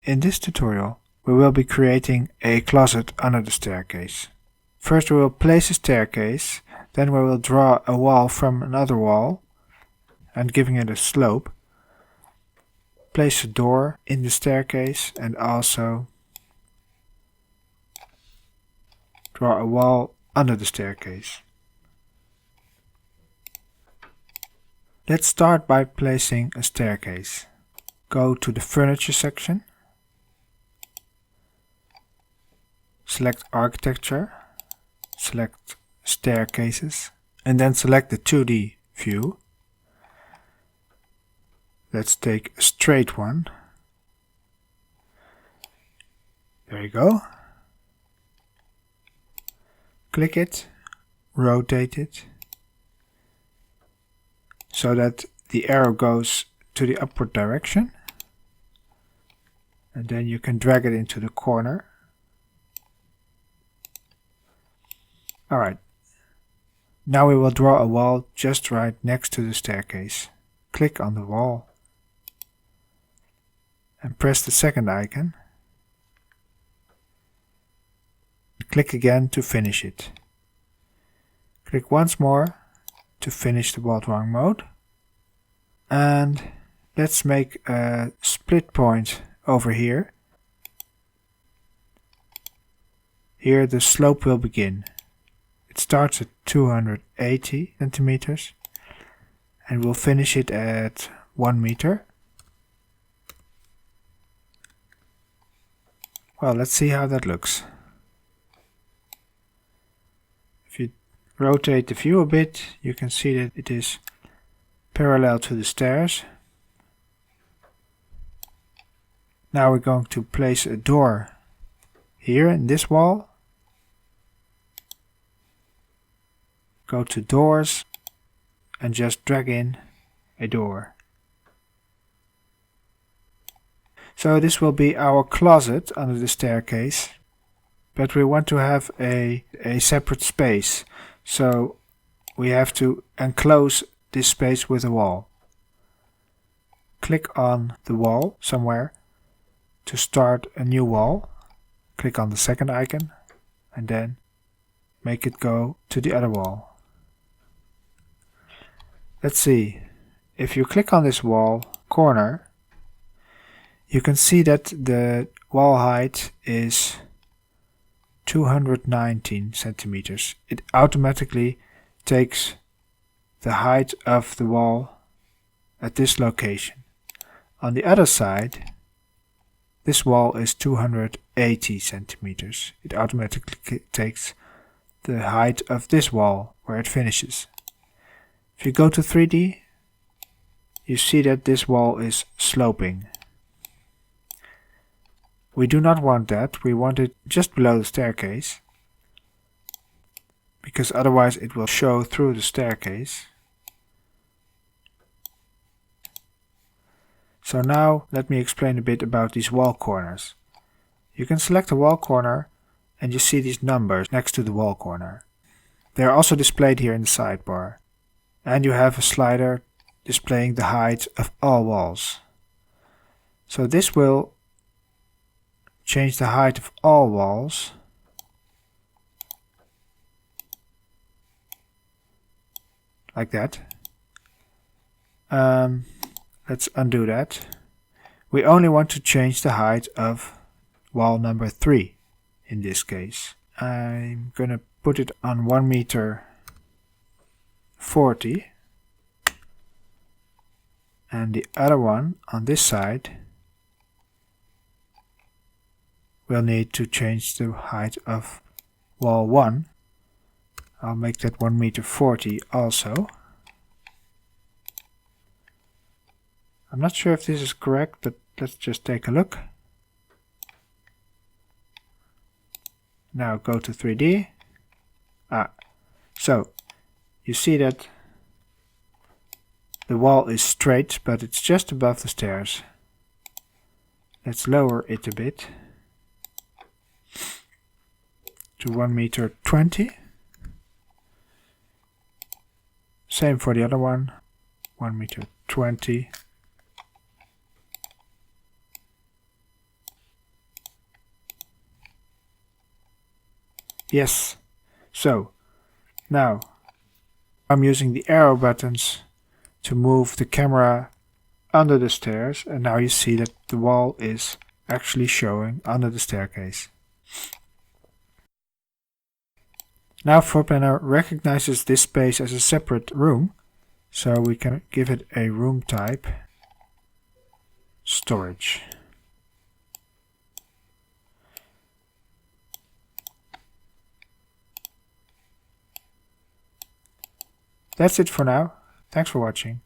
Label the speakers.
Speaker 1: In this tutorial, we will be creating a closet under the staircase. First we will place a staircase, then we will draw a wall from another wall and giving it a slope. Place a door in the staircase and also draw a wall under the staircase. Let's start by placing a staircase. Go to the furniture section, select architecture, select staircases, and then select the 2D view. Let's take a straight one. There you go. Click it, rotate it, so that the arrow goes to the upward direction. And then you can drag it into the corner. Alright. Now we will draw a wall just right next to the staircase. Click on the wall and press the second icon. Click again to finish it. Click once more to finish the wall drawing mode. And let's make a split point over here. Here the slope will begin. It starts at 280 centimeters and we'll finish it at 1 meter. Well, let's see how that looks. If you rotate the view a bit, you can see that it is parallel to the stairs. Now we're going to place a door here in this wall. Go to doors and just drag in a door. So this will be our closet under the staircase, but we want to have a separate space. So we have to enclose this space with a wall. Click on the wall somewhere to start a new wall. Click on the second icon and then make it go to the other wall. Let's see, if you click on this wall corner, you can see that the wall height is 219 centimeters. It automatically takes the height of the wall at this location. On the other side, this wall is 280 centimeters. It automatically takes the height of this wall where it finishes. If you go to 3D, you see that this wall is sloping. We do not want that. We want it just below the staircase, because otherwise it will show through the staircase. So now let me explain a bit about these wall corners. You can select a wall corner and you see these numbers next to the wall corner. They are also displayed here in the sidebar. And you have a slider displaying the height of all walls. So this will change the height of all walls. Like that. Let's undo that. We only want to change the height of wall number 3 in this case. I'm gonna put it on 1 meter 40 and the other one on this side we'll need to change the height of wall 1. I'll make that 1 meter 40 also. I'm not sure if this is correct, but let's just take a look. Now go to 3D. So you see that the wall is straight, but it's just above the stairs. Let's lower it a bit to 1 meter 20. Same for the other one, 1 meter 20. Yes. So, now I'm using the arrow buttons to move the camera under the stairs, and now you see that the wall is actually showing under the staircase. Now Floorplanner recognizes this space as a separate room, so we can give it a room type, storage. That's it for now. Thanks for watching.